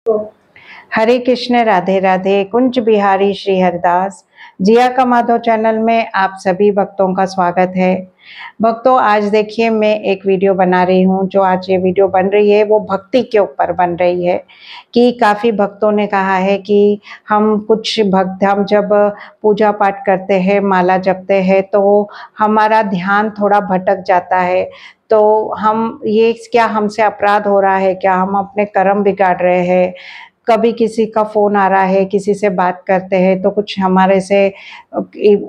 हरे कृष्ण, राधे राधे। कुंज बिहारी श्री हरिदास जिया का माधव चैनल में आप सभी भक्तों का स्वागत है। भक्तों, आज देखिए मैं एक वीडियो बना रही हूँ। जो आज ये वीडियो बन रही है वो भक्ति के ऊपर बन रही है कि काफ़ी भक्तों ने कहा है कि हम जब पूजा पाठ करते हैं, माला जपते हैं तो हमारा ध्यान थोड़ा भटक जाता है। तो हम ये क्या हमसे अपराध हो रहा है क्या? हम अपने कर्म बिगाड़ रहे हैं? कभी किसी का फ़ोन आ रहा है, किसी से बात करते हैं तो कुछ हमारे से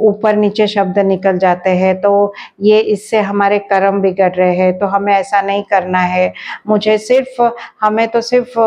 ऊपर नीचे शब्द निकल जाते हैं, तो ये इससे हमारे कर्म बिगड़ रहे हैं। तो हमें ऐसा नहीं करना है। हमें तो सिर्फ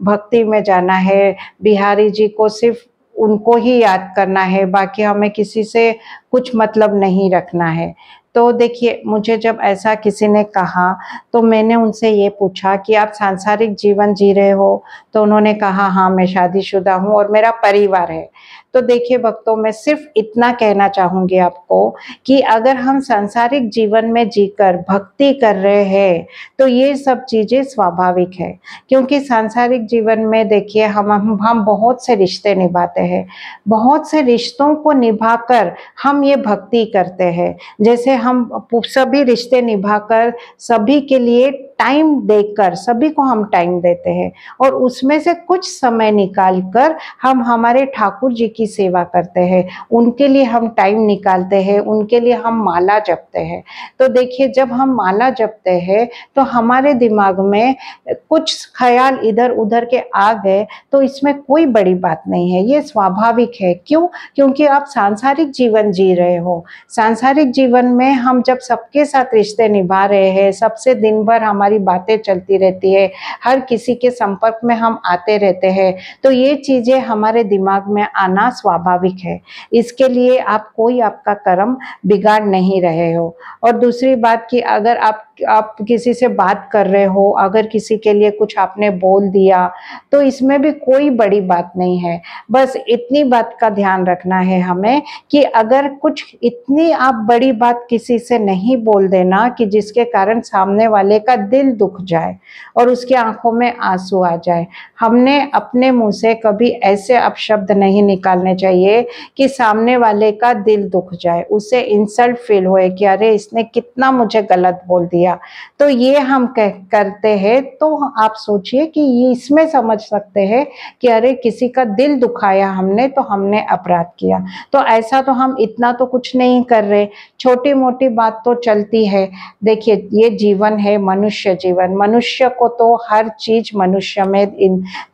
भक्ति में जाना है। बिहारी जी को सिर्फ उनको ही याद करना है, बाकी हमें किसी से कुछ मतलब नहीं रखना है। तो देखिए, मुझे जब ऐसा किसी ने कहा तो मैंने उनसे ये पूछा कि आप सांसारिक जीवन जी रहे हो? तो उन्होंने कहा हाँ, मैं शादीशुदा हूँ और मेरा परिवार है। तो देखिए भक्तों, मैं सिर्फ इतना कहना चाहूँगी आपको कि अगर हम सांसारिक जीवन में जीकर भक्ति कर रहे हैं तो ये सब चीज़ें स्वाभाविक है। क्योंकि सांसारिक जीवन में देखिए हम बहुत से रिश्ते निभाते हैं। बहुत से रिश्तों को निभाकर हम ये भक्ति करते हैं। जैसे हम सभी रिश्ते निभाकर सभी के लिए टाइम देकर सभी को हम टाइम देते हैं और उसमें से कुछ समय निकाल कर हम हमारे ठाकुर जी की सेवा करते हैं। उनके लिए हम टाइम निकालते हैं, उनके लिए हम माला जपते हैं। तो देखिए, जब हम माला जपते हैं तो हमारे दिमाग में कुछ ख्याल इधर उधर के आ गए तो इसमें कोई बड़ी बात नहीं है, ये स्वाभाविक है। क्यों? क्योंकि आप सांसारिक जीवन जी रहे हो। सांसारिक जीवन में हम जब सबके साथ रिश्ते निभा रहे हैं, सबसे दिन भर हमारी बातें चलती रहती है, हर किसी के संपर्क में हम आते रहते हैं, तो ये चीज़ें हमारे दिमाग में आना स्वाभाविक है। इसके लिए आपका कर्म बिगाड़ नहीं रहे हो। और दूसरी बात कि अगर आप किसी से बात कर रहे हो, अगर किसी के लिए कुछ आपने बोल दिया तो इसमें भी कोई बड़ी बात नहीं है। बस इतनी बात का ध्यान रखना है हमें कि अगर कुछ इतनी आप बड़ी बात किसी से नहीं बोल देना कि जिसके कारण सामने वाले का दिल दुख जाए और उसकी आंखों में आंसू आ जाए। हमने अपने मुंह से कभी ऐसे अपशब्द नहीं निकालने चाहिए कि सामने वाले का दिल दुख जाए, उसे इंसल्ट फील होए कि अरे इसने कितना मुझे गलत बोल दिया। तो ये हम करते हैं तो आप सोचिए कि ये इसमें समझ सकते हैं कि अरे किसी का दिल दुखाया हमने तो हमने अपराध किया। तो ऐसा तो हम इतना तो कुछ नहीं कर रहे, छोटी मोटी बात तो चलती है। देखिए, ये जीवन है मनुष्य जीवन। मनुष्य को तो हर चीज मनुष्य में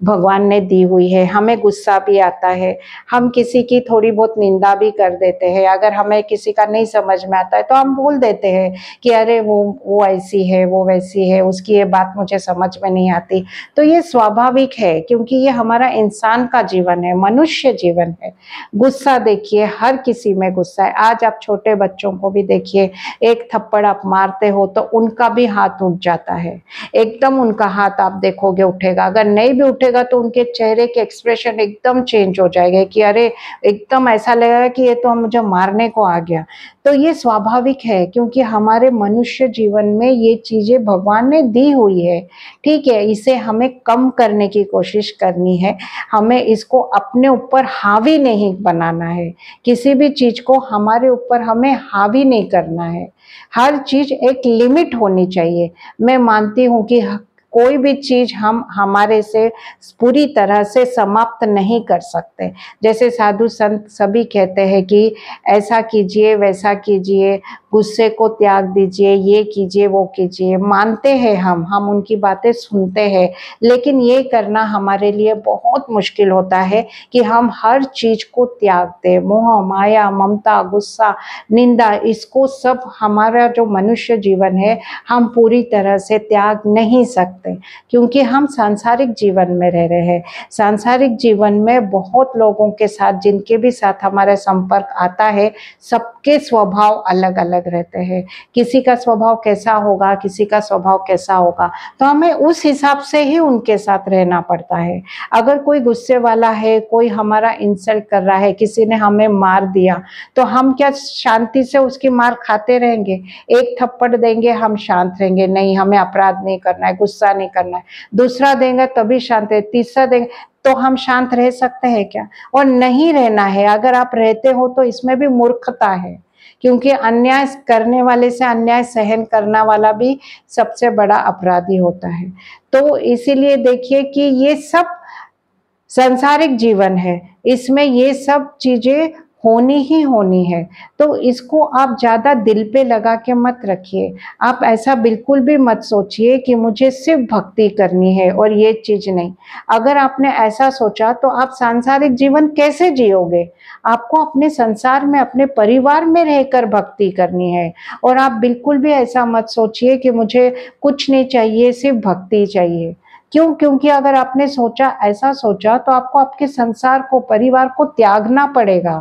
भगवान ने दी हुई है। हमें गुस्सा भी आता है, हम किसी की थोड़ी बहुत निंदा भी कर देते हैं। अगर हमें किसी का नहीं समझ में आता है तो हम बोल देते हैं कि अरे वो ऐसी है, वो वैसी है, उसकी ये बात मुझे समझ में नहीं आती। तो ये स्वाभाविक है क्योंकि ये हमारा इंसान का जीवन है, मनुष्य जीवन है। गुस्सा देखिए, हर किसी में गुस्सा है। आज आप छोटे बच्चों को भी देखिए, एक थप्पड़ आप मारते हो तो उनका भी हाथ उठ जाता है, एकदम उनका हाथ आप देखोगे उठेगा। अगर नहीं भी उठेगा तो उनके चेहरे के एक्सप्रेशन एकदम चेंज हो जाएगा कि अरे एकदम ऐसा लगेगा कि ये तो मुझे मारने को आ गया। तो ये स्वाभाविक है क्योंकि हमारे मनुष्य जीवन में ये चीजें भगवान ने दी हुई है। ठीक है, इसे हमें कम करने की कोशिश करनी है। हमें इसको अपने ऊपर हावी नहीं बनाना है। किसी भी चीज को हमारे ऊपर हमें हावी नहीं करना है। हर चीज एक लिमिट होनी चाहिए। मैं मानती हूँ कि कोई भी चीज हम हमारे से पूरी तरह से समाप्त नहीं कर सकते। जैसे साधु संत सभी कहते हैं कि ऐसा कीजिए, वैसा कीजिए, गुस्से को त्याग दीजिए, ये कीजिए, वो कीजिए। मानते हैं हम उनकी बातें सुनते हैं, लेकिन ये करना हमारे लिए बहुत मुश्किल होता है कि हम हर चीज को त्याग दें। मोह माया ममता गुस्सा निंदा, इसको सब हमारा जो मनुष्य जीवन है हम पूरी तरह से त्याग नहीं सकते क्योंकि हम सांसारिक जीवन में रह रहे हैं। सांसारिक जीवन में बहुत लोगों के साथ जिनके भी साथ हमारा संपर्क आता है, सबके स्वभाव अलग अलग अलग रहते हैं, किसी का स्वभाव कैसा होगा, किसी का स्वभाव कैसा होगा, तो हमें उस हिसाब से ही उनके साथ रहना पड़ता है। अगर कोई गुस्से वाला है, कोई हमारा इंसल्ट कर रहा है, किसी ने हमें मार दिया, तो हम क्या शांति से उसकी मार खाते रहेंगे? एक थप्पड़ देंगे हम शांत रहेंगे? नहीं, हमें अपराध नहीं करना है, गुस्सा नहीं करना है। दूसरा देंगे तभी शांत है, तीसरा देंगे तो हम शांत रह सकते हैं क्या? और नहीं रहना है। अगर आप रहते हो तो इसमें भी मूर्खता है, क्योंकि अन्याय करने वाले से अन्याय सहन करना वाला भी सबसे बड़ा अपराधी होता है। तो इसीलिए देखिए कि ये सब सांसारिक जीवन है, इसमें ये सब चीजें होनी ही होनी है। तो इसको आप ज्यादा दिल पे लगा के मत रखिए। आप ऐसा बिल्कुल भी मत सोचिए कि मुझे सिर्फ भक्ति करनी है और ये चीज नहीं। अगर आपने ऐसा सोचा तो आप सांसारिक जीवन कैसे जियोगे? आपको अपने संसार में, अपने परिवार में रहकर भक्ति करनी है। और आप बिल्कुल भी ऐसा मत सोचिए कि मुझे कुछ नहीं चाहिए, सिर्फ भक्ति चाहिए। क्यों? क्योंकि अगर आपने सोचा, ऐसा सोचा, तो आपको आपके संसार को, परिवार को त्यागना पड़ेगा,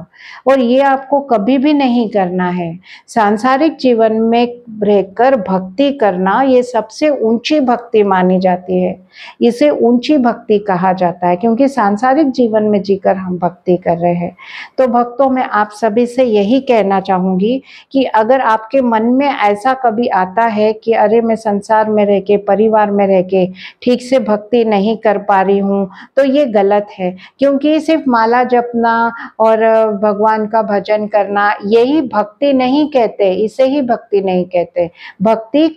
और ये आपको कभी भी नहीं करना है। सांसारिक जीवन में रहकर भक्ति करना ये सबसे ऊंची भक्ति मानी जाती है। इसे ऊंची भक्ति कहा जाता है, क्योंकि सांसारिक जीवन में जीकर हम भक्ति कर रहे हैं। तो भक्तों, मैं आप सभी से यही कहना चाहूंगी कि अगर आपके मन में ऐसा कभी आता है कि अरे मैं संसार में रह के, परिवार में रह के ठीक से भक्ति नहीं कर पा रही हूँ, तो ये गलत है। क्योंकि सिर्फ माला जपना और भगवान का भजन करना यही भक्ति नहीं कहते, इसे ही भक्ति नहीं कहते। भक्ति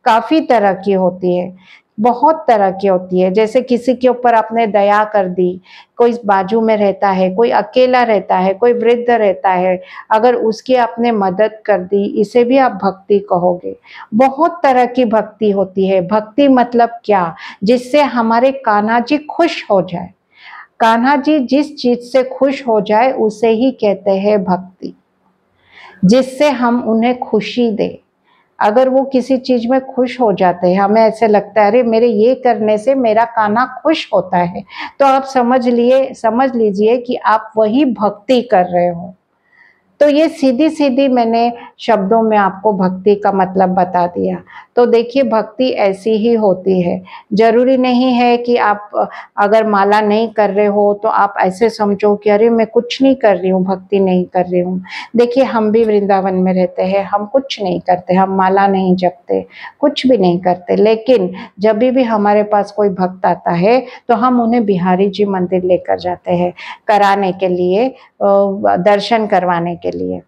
काफी तरह की होती है, बहुत तरह की होती है। जैसे किसी के ऊपर आपने दया कर दी, कोई बाजू में रहता है, कोई अकेला रहता है, कोई वृद्ध रहता है, अगर उसकी आपने मदद कर दी, इसे भी आप भक्ति कहोगे। बहुत तरह की भक्ति होती है। भक्ति मतलब क्या? जिससे हमारे कान्हा जी खुश हो जाए। कान्हा जी जिस चीज से खुश हो जाए उसे ही कहते हैं भक्ति, जिससे हम उन्हें खुशी दे। अगर वो किसी चीज में खुश हो जाते हैं, हमें ऐसे लगता है अरे मेरे ये करने से मेरा कान्हा खुश होता है, तो आप समझ लीजिए कि आप वही भक्ति कर रहे हो। तो ये सीधी सीधी मैंने शब्दों में आपको भक्ति का मतलब बता दिया। तो देखिए, भक्ति ऐसी ही होती है। जरूरी नहीं है कि आप अगर माला नहीं कर रहे हो तो आप ऐसे समझो कि अरे मैं कुछ नहीं कर रही हूँ, भक्ति नहीं कर रही हूँ। देखिए, हम भी वृंदावन में रहते हैं, हम कुछ नहीं करते, हम माला नहीं जपते, कुछ भी नहीं करते, लेकिन जब भी हमारे पास कोई भक्त आता है तो हम उन्हें बिहारी जी मंदिर लेकर जाते हैं कराने के लिए, दर्शन करवाने के लिए।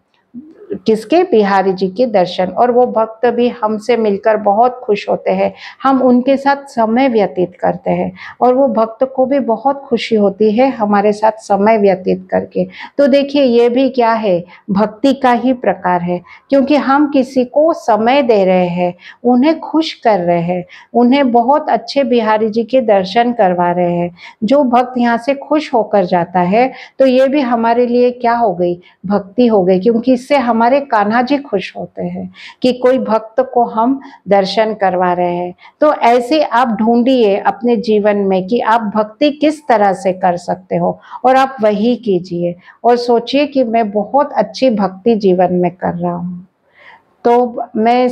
किसके? बिहारी जी के दर्शन। और वो भक्त भी हमसे मिलकर बहुत खुश होते हैं, हम उनके साथ समय व्यतीत करते हैं, और वो भक्त को भी बहुत खुशी होती है हमारे साथ समय व्यतीत करके। तो देखिए, ये भी क्या है? भक्ति का ही प्रकार है, क्योंकि हम किसी को समय दे रहे हैं, उन्हें खुश कर रहे हैं, उन्हें बहुत अच्छे बिहारी जी के दर्शन करवा रहे हैं। जो भक्त यहाँ से खुश होकर जाता है तो ये भी हमारे लिए क्या हो गई? भक्ति हो गई, क्योंकि इससे हमारे कान्हा जी खुश होते हैं कि कोई भक्त को हम दर्शन करवा रहे हैं। तो ऐसे आप ढूंढिए अपने जीवन में कि आप भक्ति किस तरह से कर सकते हो, और आप वही कीजिए और सोचिए कि मैं बहुत अच्छी भक्ति जीवन में कर रहा हूँ। तो मैं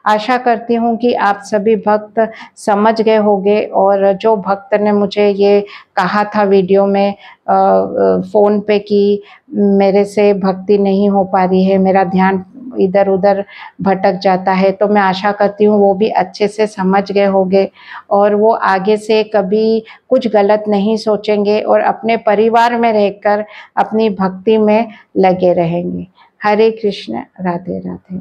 आशा करती हूँ कि आप सभी भक्त समझ गए होंगे, और जो भक्त ने मुझे ये कहा था वीडियो में फ़ोन पे कि मेरे से भक्ति नहीं हो पा रही है, मेरा ध्यान इधर उधर भटक जाता है, तो मैं आशा करती हूँ वो भी अच्छे से समझ गए होंगे, और वो आगे से कभी कुछ गलत नहीं सोचेंगे और अपने परिवार में रहकर अपनी भक्ति में लगे रहेंगे। हरे कृष्ण, राधे राधे।